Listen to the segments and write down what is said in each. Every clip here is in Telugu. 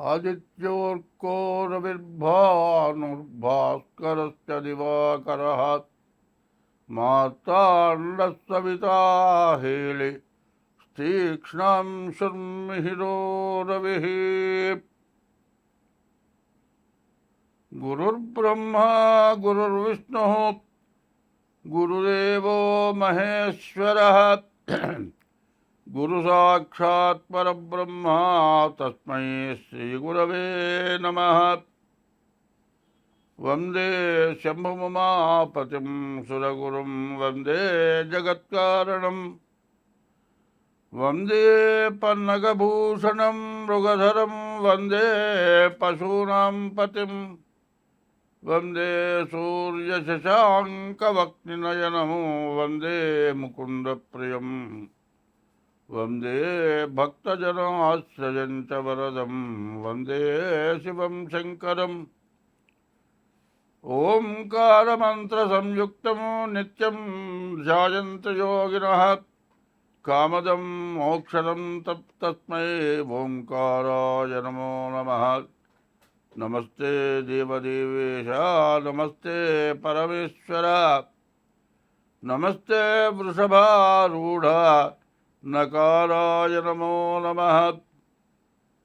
आदित्योऽर्को रविर्भानुर्भास्करश्च दिवाकरः मार्ताण्डः सविता हेले तीक्ष्णं शर्मिहिरो रविः। गुरुर्ब्रह्मा गुरुर्विष्णुः गुरुदेवो महेश्वरः गुरुसाक्षात् परब्रह्म तस्मै श्रीगुरवे नमः। वन्दे शम्भुमुमापतिं सुरगुरुं वन्दे जगत्कारणं वन्दे पन्नगभूषणं मृगधरं वन्दे पशूनां पतिं वन्दे सूर्यशशाङ्कवक्निनयनं वन्दे मुकुन्दप्रियम् वन्दे भक्तजनाश्रयं च वरदं वन्दे शिवं शङ्करम्। ओंकारमन्त्रसंयुक्तं नित्यं ध्यायन्तो योगिनः कामदं मोक्षदं तस्मै ओंकाराय नमो नमः। नमस्ते देवदेवेश नमस्ते परमेश्वर नमस्ते वृषभारूढ नकाराय नमो नमः।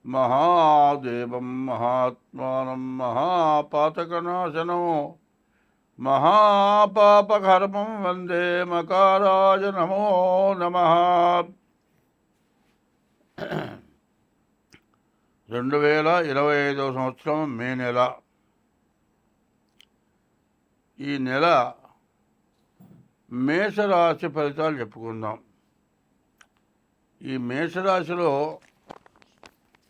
महादेवं महात्मानं महापातकनाशनो महापापकर्मं वन्दे मकाराय नमो नमः। 2025 సంవత్సరం మే నెల. ఈ నెల మేషరాశి ఫలితాలు చెప్పుకుందాం. ఈ మేషరాశిలో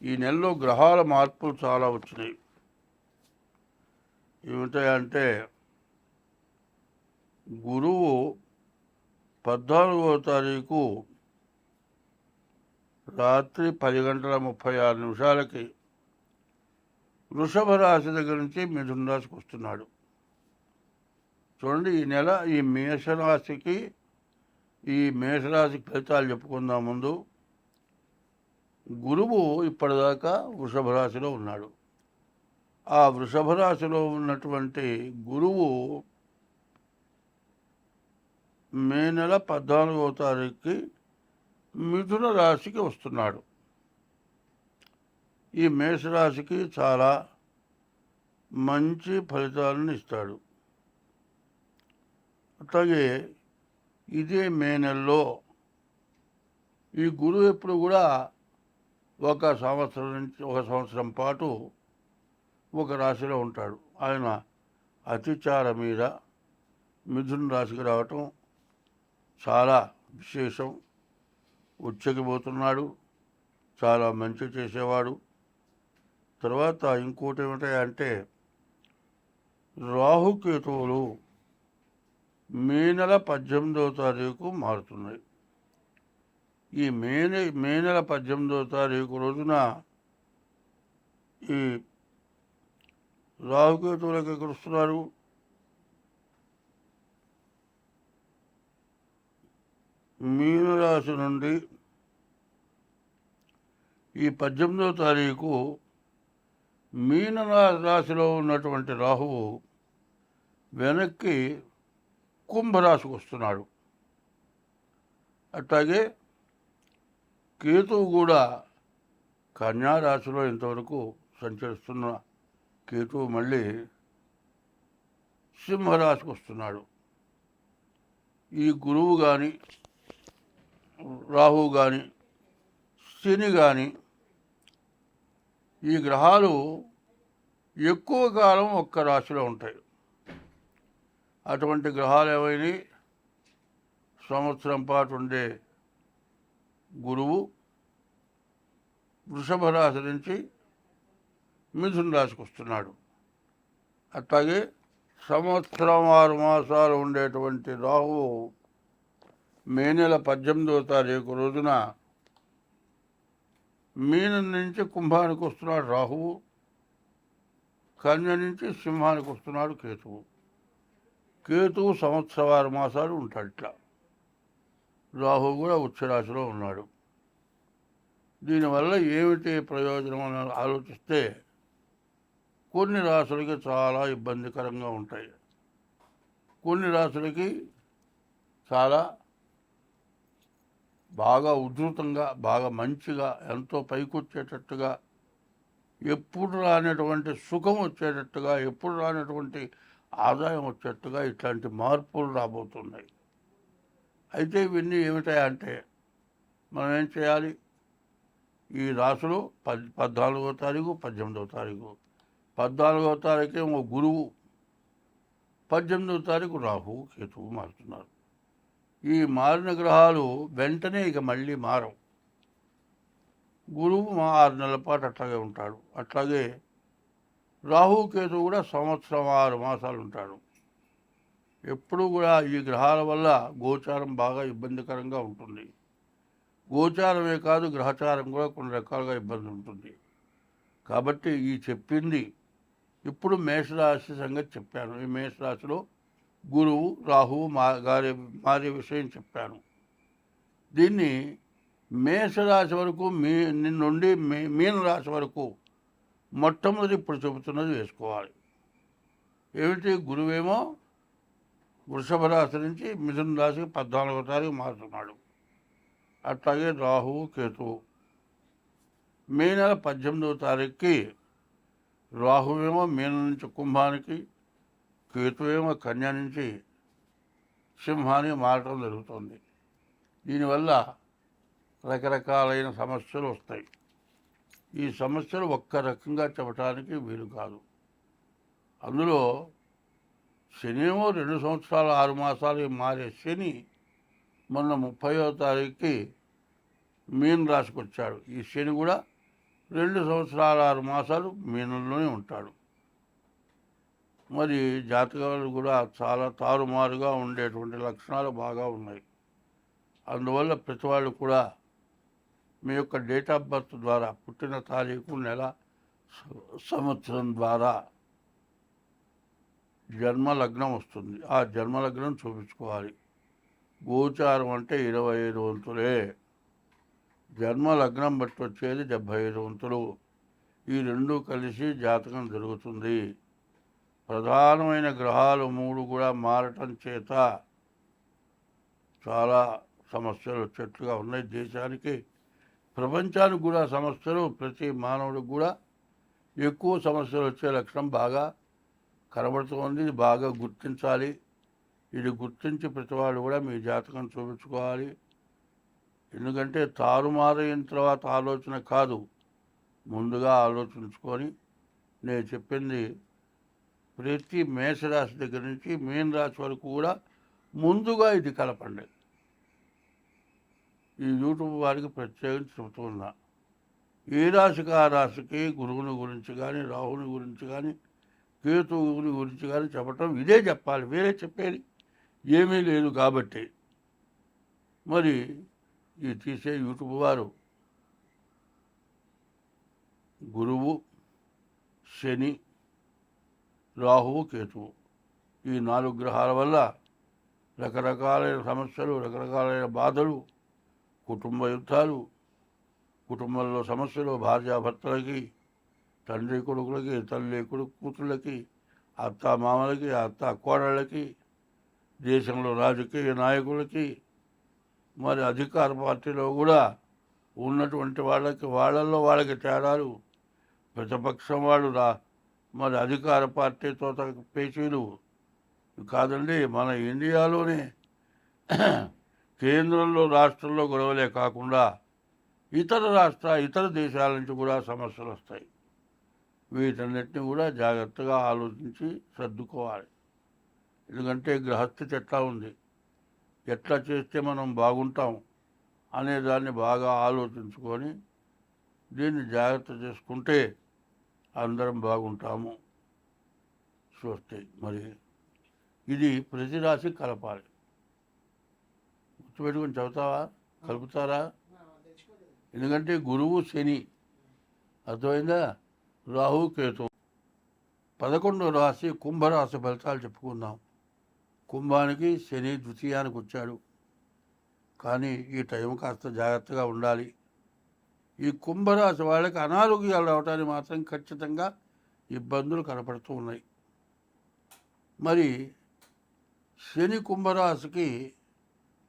ఈ నెలలో గ్రహాల మార్పులు చాలా వచ్చినాయి. ఏమిటాయంటే గురువు 14వ తారీఖు రాత్రి 10:36 వృషభ రాశి దగ్గర నుంచి మిథున రాశికి వస్తున్నాడు. చూడండి, ఈ నెల ఈ మేషరాశికి ఫలితాలు చెప్పుకుందాం. ముందు గురువు ఇప్పటిదాకా వృషభ రాశిలో ఉన్నాడు. ఆ వృషభ రాశిలో ఉన్నటువంటి గురువు మే నెల 14వ తారీఖుకి మిథున రాశికి వస్తున్నాడు. ఈ మేషరాశికి చాలా మంచి ఫలితాలను ఇస్తాడు. అట్లాగే ఇదే మే నెలలో ఈ గురువు ఎప్పుడు కూడా ఒక సంవత్సరం పాటు ఒక రాశిలో ఉంటాడు. ఆయన అతిచార మీద మిథున రాశికి రావటం చాలా విశేషం. ఉచ్చకిపోతున్నాడు, చాలా మంచి చేసేవాడు. తర్వాత ఇంకోటి ఏమిటంటే రాహుకేతువులు మే నెల 18వ తారీఖు మారుతున్నాయి. ఈ మే నెల 18వ తారీఖు రోజున ఈ రాహుకేతువులకు ఎక్కడ వస్తున్నారు? మీనరాశి నుండి ఈ 18వ తారీఖు మీన రాశిలో ఉన్నటువంటి రాహువు వెనక్కి కుంభరాశికి వస్తున్నాడు. అట్లాగే కేతువు కూడా కన్యా రాశిలో ఇంతవరకు సంచరిస్తున్న కేతువు మళ్ళీ సింహరాశికి వస్తున్నాడు. ఈ గురువు కానీ రాహువు కానీ శని కానీ ఈ గ్రహాలు ఎక్కువ కాలం ఒక్క రాశిలో ఉంటాయి. అటువంటి గ్రహాలు ఏవైనా సంవత్సరం పాటు ఉండే గురువు వృషభ రాశి నుంచి మిథున రాశికి వస్తున్నాడు. అట్లాగే సంవత్సరం 6 మాసాలు ఉండేటువంటి రాహువు మే నెల 18వ తారీఖు రోజున మీనం నుంచి కుంభానికి వస్తున్నాడు రాహువు, కన్య నుంచి సింహానికి వస్తున్నాడు కేతువు. కేతువు సంవత్సరం 6 మాసాలు ఉంటాడు. ఇట్లా రాహువు కూడా ఉచ్చరాశిలో ఉన్నాడు. దీనివల్ల ఏమిటి ప్రయోజనం అని ఆలోచిస్తే కొన్ని రాసులకి చాలా ఇబ్బందికరంగా ఉంటాయి, కొన్ని రాసులకి చాలా బాగా ఉధృతంగా, బాగా మంచిగా, ఎంతో పైకొచ్చేటట్టుగా, ఎప్పుడు రానటువంటి సుఖం వచ్చేటట్టుగా, ఎప్పుడు రానటువంటి ఆదాయం వచ్చేట్టుగా ఇట్లాంటి మార్పులు రాబోతున్నాయి. అయితే ఇవన్నీ ఏమిటాయంటే మనం ఏం చేయాలి? ఈ రాసులు 14వ తారీఖు 18వ తారీఖు, 14వ తారీఖు ఏమో గురువు, 18వ తారీఖు రాహు కేతువు మారుతున్నారు. ఈ మారిన గ్రహాలు వెంటనే ఇక మళ్ళీ మారవు. గురువు 6 నెలల పాటు అట్లాగే ఉంటాడు. అట్లాగే రాహుకేతు కూడా సంవత్సరం 6 మాసాలు ఉంటాడు. ఎప్పుడూ కూడా ఈ గ్రహాల వల్ల గోచారం బాగా ఇబ్బందికరంగా ఉంటుంది. గోచారమే కాదు, గ్రహచారం కూడా కొన్ని రకాలుగా ఇబ్బంది ఉంటుంది. కాబట్టి ఈ చెప్పింది ఇప్పుడు మేషరాశి సంగతి చెప్పాను. ఈ మేషరాశిలో గురువు రాహువు మారే విషయం చెప్పాను. దీన్ని మేషరాశి వరకు నుండి మీనరాశి వరకు మొట్టమొదటి ఇప్పుడు చెబుతున్నది వేసుకోవాలి. ఏమిటి? గురువేమో వృషభ రాశి నుంచి మిథున రాశికి 14వ తారీఖు మారుతున్నాడు. అట్లాగే రాహువు కేతువు మే నెల 18వ తారీఖుకి రాహువేమో మీనం నుంచి కుంభానికి, కేతువేమో కన్య నుంచి సింహానికి మారటం జరుగుతుంది. దీనివల్ల రకరకాలైన సమస్యలు వస్తాయి. ఈ సమస్యలు ఒక్క రకంగా చెప్పడానికి వీలు కాదు. అందులో శనేమో 2 సంవత్సరాలు 6 మాసాలు మారే శని మొన్న 30వ తారీఖుకి మీన రాశికి వచ్చాడు. ఈ శని కూడా 2 సంవత్సరాలు 6 మాసాలు మీనంలోనే ఉంటాడు. మరి జాతకాలు కూడా చాలా తారుమారుగా ఉండేటువంటి లక్షణాలు బాగా ఉన్నాయి. అందువల్ల ప్రతి వాళ్ళు కూడా మీ యొక్క డేట్ ఆఫ్ బర్త్ ద్వారా, పుట్టిన తారీఖు, నెల, సంవత్సరం ద్వారా జన్మలగ్నం వస్తుంది. ఆ జన్మలగ్నం చూపించుకోవాలి. గోచారం అంటే 25 వంతులే, జన్మలగ్నం బట్టి వచ్చేది 75 వంతులు. ఈ రెండు కలిసి జాతకం జరుగుతుంది. ప్రధానమైన గ్రహాలు 3 కూడా మారటం చేత చాలా సమస్యలు వచ్చేట్లుగా ఉన్నాయి. దేశానికి, ప్రపంచానికి కూడా సమస్యలు, ప్రతి మానవుడికి కూడా ఎక్కువ సమస్యలు వచ్చే లక్షణం బాగా కనబడుతోంది. ఇది బాగా గుర్తించాలి. ఇది గుర్తించి ప్రతివాడు కూడా మీ జాతకం చూపించుకోవాలి. ఎందుకంటే తారుమారైన తర్వాత ఆలోచన కాదు, ముందుగా ఆలోచించుకొని నేను చెప్పింది ప్రతి మేషరాశి దగ్గర నుంచి మీన రాశి వరకు కూడా ముందుగా ఇది కలపండి. ఈ యూట్యూబ్ వారికి ప్రత్యేకించి చెబుతున్నా. ఏ రాశికి ఆ రాశికి గురువుని గురించి కానీ, రాహుని గురించి కానీ, కేతువుని గురించి కానీ చెప్పటం ఇదే చెప్పాలి, వేరే చెప్పేది ఏమీ లేదు. కాబట్టి మరి ఈ తీసే యూట్యూబ్ వారు గురువు, శని, రాహువు, కేతువు ఈ 4 గ్రహాల వల్ల రకరకాలైన సమస్యలు, రకరకాలైన బాధలు, కుటుంబ యుద్ధాలు, కుటుంబంలో సమస్యలు, భార్యాభర్తలకి, తండ్రి కొడుకులకి, తల్లి కొడుకు కూతుళ్ళకి, అత్త మామలకి, అత్త కోడళ్ళకి, దేశంలో రాజకీయ నాయకులకి, మరి అధికార పార్టీలో కూడా ఉన్నటువంటి వాళ్ళల్లో వాళ్ళకి తేడాలు, ప్రతిపక్షం వాళ్ళు మరి అధికార పార్టీతో పేచీలు కాదండి. మన ఇండియాలోనే కేంద్రంలో, రాష్ట్రంలో గొడవలే కాకుండా ఇతర దేశాల నుంచి కూడా సమస్యలు వస్తాయి. వీటన్నిటిని కూడా జాగ్రత్తగా ఆలోచించి సర్దుకోవాలి. ఎందుకంటే గ్రహస్థితి ఎట్లా ఉంది, ఎట్లా చేస్తే మనం బాగుంటాం అనేదాన్ని బాగా ఆలోచించుకొని దీన్ని జాగ్రత్త చేసుకుంటే అందరం బాగుంటాము. చూస్తే మరి ఇది ప్రతి రాశి కలపాలి. గుర్తుపెట్టుకొని చదువుతావా? కలుపుతారా? ఎందుకంటే గురువు శని, అర్థమైందా? రాహు కేతు. 11వ రాశి కుంభరాశి ఫలితాలు చెప్పుకుందాం. కుంభానికి శని ద్వితీయానికి వచ్చాడు. కానీ ఈ టైం కాస్త జాగ్రత్తగా ఉండాలి. ఈ కుంభరాశి వాళ్ళకి అనారోగ్యాలు రావడానికి మాత్రం ఖచ్చితంగా ఇబ్బందులు కనపడుతూ ఉన్నాయి. మరి శని కుంభరాశికి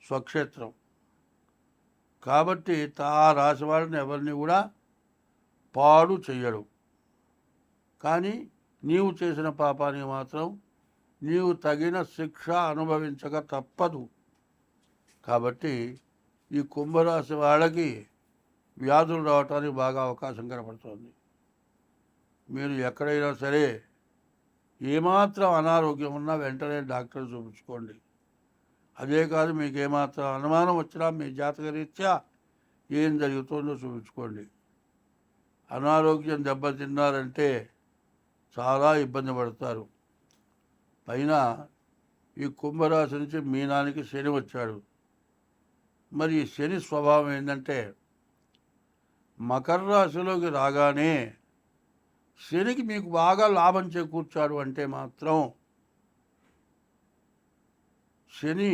స్వక్షేత్రం కాబట్టి ఆ రాశి వాళ్ళని ఎవరిని కూడా పాడు చెయ్యడు. కానీ నీవు చేసిన పాపానికి మాత్రం నీవు తగిన శిక్ష అనుభవించక తప్పదు. కాబట్టి ఈ కుంభరాశి వాళ్ళకి వ్యాధులు రావటానికి బాగా అవకాశం కనపడుతుంది. మీరు ఎక్కడైనా సరే ఏమాత్రం అనారోగ్యం ఉన్నా వెంటనే డాక్టర్ చూపించుకోండి. అదే కాదు, మీకు ఏమాత్రం అనుమానం వచ్చినా మీ జాతకరీత్యా ఏం జరుగుతుందో చూపించుకోండి. అనారోగ్యం దెబ్బతిన్నారంటే చాలా ఇబ్బంది పడతారు. పైన ఈ కుంభరాశి నుంచి మీనానికి శని వచ్చాడు. మరి ఈ శని స్వభావం ఏంటంటే మకర రాశిలోకి రాగానే శనికి మీకు బాగా లాభం చేకూర్చాడు అంటే మాత్రం శని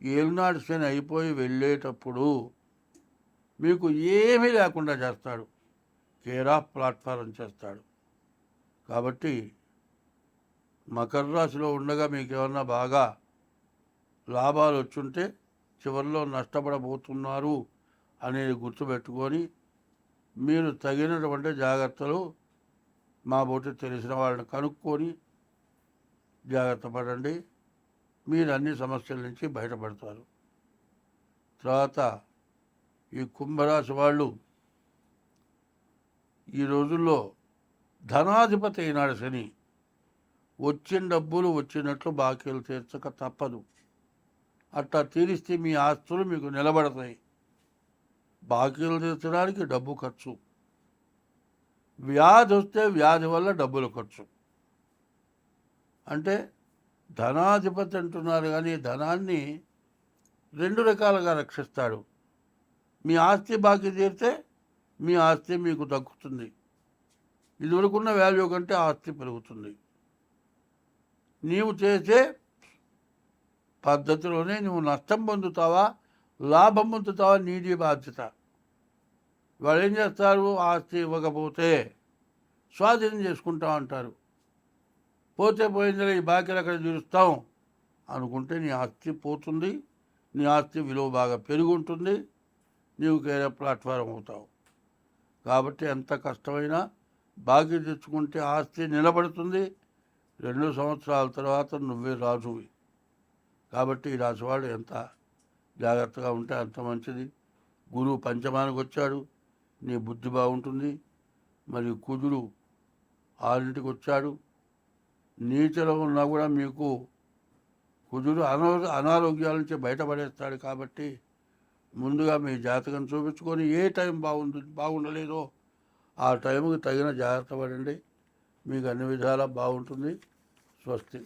ఏలునాడు శని అయిపోయి వెళ్ళేటప్పుడు మీకు ఏమీ లేకుండా చేస్తాడు, కేర్ ఆఫ్ ప్లాట్ఫారం చేస్తాడు. కాబట్టి మకర రాశిలో ఉండగా మీకు ఏమన్నా బాగా లాభాలు వచ్చుంటే చివరిలో నష్టపడబోతున్నారు అనేది గుర్తుపెట్టుకొని మీరు తగినటువంటి జాగ్రత్తలు మా బోటి తెలిసిన వాళ్ళని కనుక్కొని జాగ్రత్త పడండి. మీరు అన్ని సమస్యల నుంచి బయటపడతారు. తర్వాత ఈ కుంభరాశి వాళ్ళు ఈ రోజుల్లో ధనాధిపతి అయినాడు శని. వచ్చిన డబ్బులు వచ్చినట్లు బాకీలు తీర్చక తప్పదు. అట్లా తీరిస్తే మీ ఆస్తులు మీకు నిలబడతాయి. బాకీలు తీర్చడానికి డబ్బు ఖర్చు, వ్యాధి వస్తే వ్యాధి వల్ల డబ్బులు ఖర్చు. అంటే ధనాధిపతి అంటున్నారు కానీ ధనాన్ని రెండు రకాలుగా రక్షిస్తాడు. మీ ఆస్తి బాకీ తీరితే మీ ఆస్తి మీకు దక్కుతుంది. ఇదివరకున్న వాల్యూ కంటే ఆస్తి పెరుగుతుంది. నీవు చేసే పద్ధతిలోనే నువ్వు నష్టం పొందుతావా లాభం పొందుతావా నీది బాధ్యత. వాళ్ళు ఏం చేస్తారు, ఆస్తి ఇవ్వకపోతే స్వాధీనం చేసుకుంటాం అంటారు. పోతే పోయిందిలే, ఈ బాకీలు అక్కడ తీరుస్తాం అనుకుంటే నీ ఆస్తి పోతుంది. నీ ఆస్తి విలువ బాగా పెరిగి ఉంటుంది. నీవు కేరే ప్లాట్ఫారం అవుతావు. కాబట్టి ఎంత కష్టమైనా బాకీ తెచ్చుకుంటే ఆస్తి నిలబడుతుంది. 2 సంవత్సరాల తర్వాత నువ్వే రాజువి. కాబట్టి ఈ రాశివాడు ఎంత జాగ్రత్తగా ఉంటే అంత మంచిది. గురువు పంచమానికి వచ్చాడు, నీ బుద్ధి బాగుంటుంది. మరియు కుజుడు 6ంటికి వచ్చాడు. నీచలో ఉన్నా కూడా మీకు కుజుడు అనారోగ్యాల నుంచి బయటపడేస్తాడు. కాబట్టి ముందుగా మీ జాతకం చూపించుకొని ఏ టైం బాగుండలేదో ఆ టైంకి తగిన జాగ్రత్త పడండి. మీకు అన్ని విధాలా బాగుంటుంది. స్వస్తి.